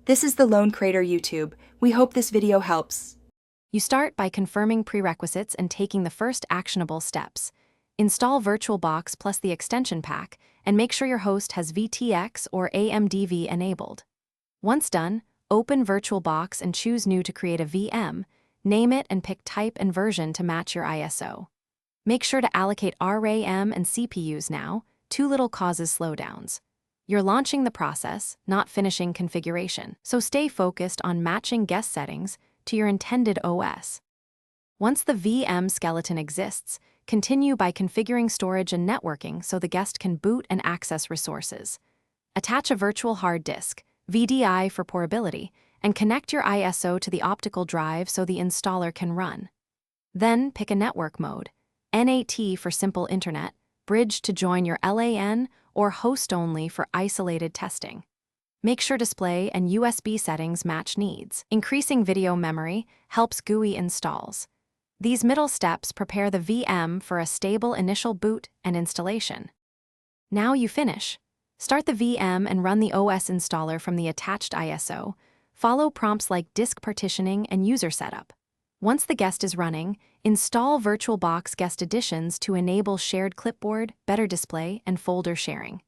This is the Lone Crater YouTube. We hope this video helps. You start by confirming prerequisites and taking the first actionable steps. Install VirtualBox plus the extension pack, and make sure your host has VTX or AMDV enabled. Once done, open VirtualBox and choose New to create a VM, name it and pick type and version to match your ISO. Make sure to allocate RAM and CPUs now, too little causes slowdowns. You're launching the process, not finishing configuration, so stay focused on matching guest settings to your intended OS. Once the VM skeleton exists, continue by configuring storage and networking so the guest can boot and access resources. Attach a virtual hard disk, VDI for portability, and connect your ISO to the optical drive so the installer can run. Then pick a network mode, NAT for simple internet, bridge to join your LAN, or host only for isolated testing. Make sure display and USB settings match needs. Increasing video memory helps GUI installs. These middle steps prepare the VM for a stable initial boot and installation. Now you finish. Start the VM and run the OS installer from the attached ISO. Follow prompts like disk partitioning and user setup. Once the guest is running, install VirtualBox guest additions to enable shared clipboard, better display, and folder sharing.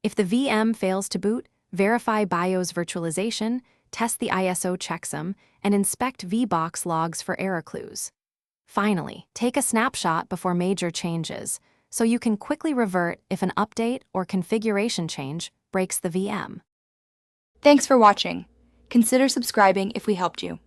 If the VM fails to boot, verify BIOS virtualization, test the ISO checksum, and inspect VBox logs for error clues. Finally, take a snapshot before major changes, so you can quickly revert if an update or configuration change breaks the VM. Thanks for watching. Consider subscribing if we helped you.